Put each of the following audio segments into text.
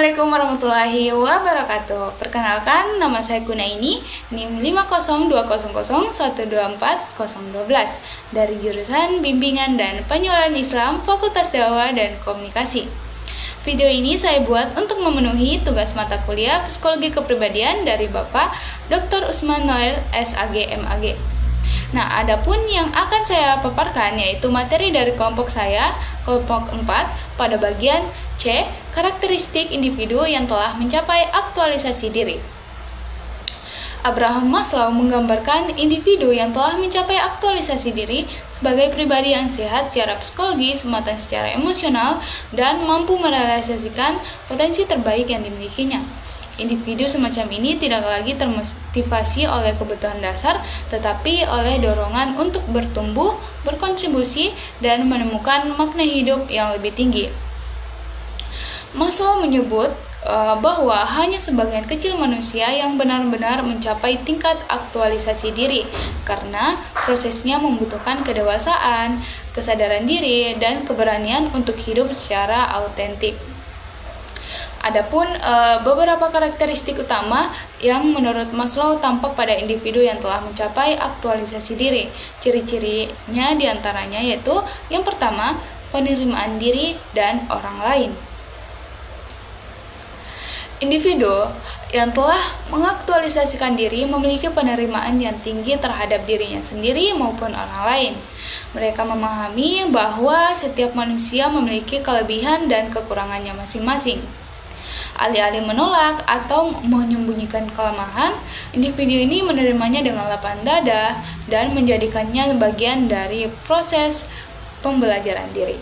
Assalamualaikum warahmatullahi wabarakatuh. Perkenalkan, nama saya Kunaini, NIM 50200124012 dari jurusan Bimbingan dan Penjualan Islam Fakultas Dakwah dan Komunikasi. Video ini saya buat untuk memenuhi tugas mata kuliah Psikologi Kepribadian dari Bapak Dr. Usman Noel SAG MAG. Nah, adapun yang akan saya paparkan yaitu materi dari kelompok saya, kelompok 4, pada bagian C, karakteristik individu yang telah mencapai aktualisasi diri. Abraham Maslow menggambarkan individu yang telah mencapai aktualisasi diri sebagai pribadi yang sehat secara psikologis, matang secara emosional, dan mampu merealisasikan potensi terbaik yang dimilikinya. Individu semacam ini tidak lagi termotivasi oleh kebutuhan dasar, tetapi oleh dorongan untuk bertumbuh, berkontribusi, dan menemukan makna hidup yang lebih tinggi. Maslow menyebut bahwa hanya sebagian kecil manusia yang benar-benar mencapai tingkat aktualisasi diri, karena prosesnya membutuhkan kedewasaan, kesadaran diri, dan keberanian untuk hidup secara autentik. Adapun beberapa karakteristik utama yang menurut Maslow tampak pada individu yang telah mencapai aktualisasi diri. Ciri-cirinya diantaranya yaitu yang pertama, penerimaan diri dan orang lain. Individu yang telah mengaktualisasikan diri memiliki penerimaan yang tinggi terhadap dirinya sendiri maupun orang lain. Mereka memahami bahwa setiap manusia memiliki kelebihan dan kekurangannya masing-masing. Alih-alih menolak atau menyembunyikan kelemahan, individu ini menerimanya dengan lapang dada dan menjadikannya bagian dari proses pembelajaran diri.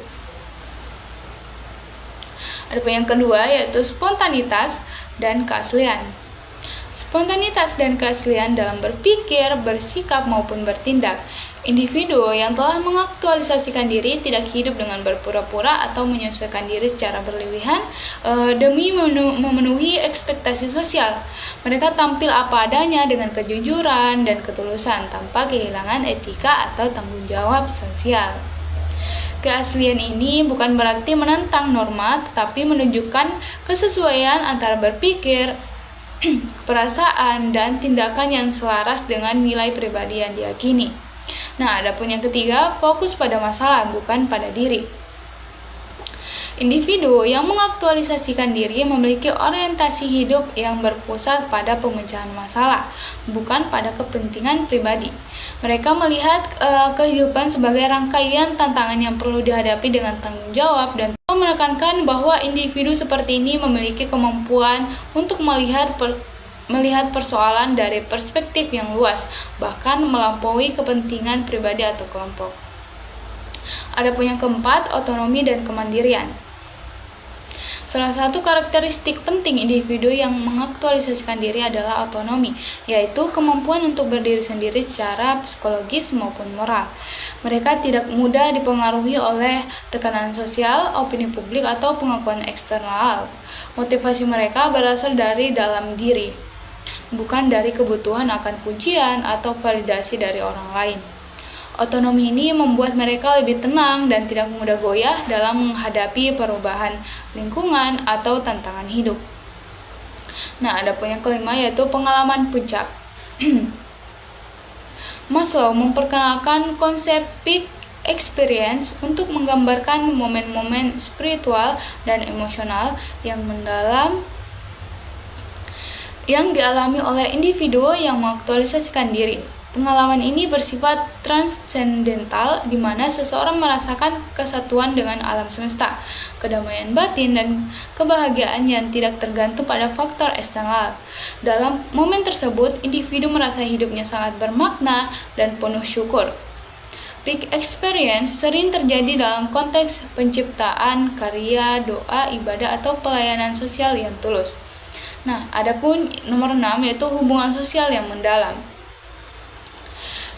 Adapun yang kedua yaitu spontanitas dan keaslian. Spontanitas dan keaslian dalam berpikir, bersikap maupun bertindak. Individu yang telah mengaktualisasikan diri tidak hidup dengan berpura-pura atau menyesuaikan diri secara berlebihan demi memenuhi ekspektasi sosial. Mereka tampil apa adanya dengan kejujuran dan ketulusan tanpa kehilangan etika atau tanggung jawab sosial. Keaslian ini bukan berarti menentang norma, tetapi menunjukkan kesesuaian antara berpikir, perasaan, dan tindakan yang selaras dengan nilai pribadi yang diyakini. Nah, adapun yang ketiga, fokus pada masalah, bukan pada diri. Individu yang mengaktualisasikan diri memiliki orientasi hidup yang berpusat pada pemecahan masalah, bukan pada kepentingan pribadi. Mereka melihat kehidupan sebagai rangkaian tantangan yang perlu dihadapi dengan tanggung jawab dan menekankan bahwa individu seperti ini memiliki kemampuan untuk melihat persoalan dari perspektif yang luas, bahkan melampaui kepentingan pribadi atau kelompok. Adapun yang keempat, otonomi dan kemandirian. Salah satu karakteristik penting individu yang mengaktualisasikan diri adalah otonomi, yaitu kemampuan untuk berdiri sendiri secara psikologis maupun moral. Mereka tidak mudah dipengaruhi oleh tekanan sosial, opini publik, atau pengakuan eksternal. Motivasi mereka berasal dari dalam diri, bukan dari kebutuhan akan pujian atau validasi dari orang lain. Otonomi ini membuat mereka lebih tenang dan tidak mudah goyah dalam menghadapi perubahan lingkungan atau tantangan hidup. Nah, adapun yang kelima yaitu pengalaman puncak. Maslow memperkenalkan konsep peak experience untuk menggambarkan momen-momen spiritual dan emosional yang mendalam yang dialami oleh individu yang mengaktualisasikan diri. Pengalaman ini bersifat transendental, di mana seseorang merasakan kesatuan dengan alam semesta, kedamaian batin, dan kebahagiaan yang tidak tergantung pada faktor eksternal. Dalam momen tersebut, individu merasa hidupnya sangat bermakna dan penuh syukur. Peak experience sering terjadi dalam konteks penciptaan, karya, doa, ibadah, atau pelayanan sosial yang tulus. Nah, adapun nomor 6 yaitu hubungan sosial yang mendalam.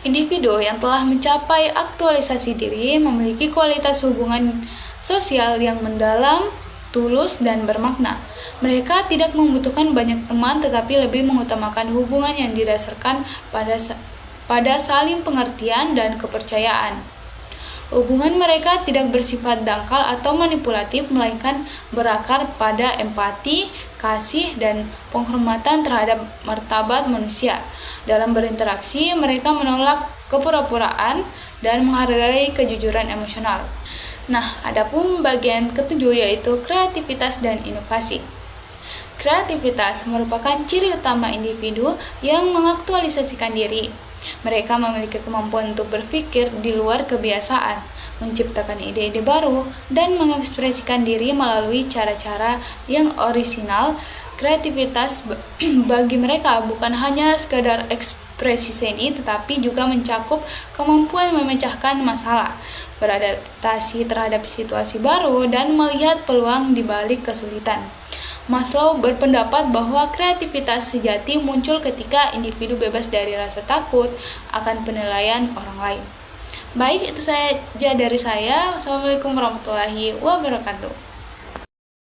Individu yang telah mencapai aktualisasi diri memiliki kualitas hubungan sosial yang mendalam, tulus, dan bermakna. Mereka tidak membutuhkan banyak teman, tetapi lebih mengutamakan hubungan yang didasarkan pada saling pengertian dan kepercayaan. Hubungan mereka tidak bersifat dangkal atau manipulatif, melainkan berakar pada empati, kasih, dan penghormatan terhadap martabat manusia. Dalam berinteraksi, mereka menolak kepura-puraan dan menghargai kejujuran emosional. Nah, adapun bagian ketujuh yaitu kreativitas dan inovasi. Kreativitas merupakan ciri utama individu yang mengaktualisasikan diri. Mereka memiliki kemampuan untuk berpikir di luar kebiasaan, menciptakan ide-ide baru, dan mengekspresikan diri melalui cara-cara yang orisinal. Kreativitas bagi mereka bukan hanya sekadar ekspresi seni, tetapi juga mencakup kemampuan memecahkan masalah, beradaptasi terhadap situasi baru, dan melihat peluang di balik kesulitan. Maslow berpendapat bahwa kreativitas sejati muncul ketika individu bebas dari rasa takut akan penilaian orang lain. Baik, itu saja dari saya. Wassalamualaikum warahmatullahi wabarakatuh.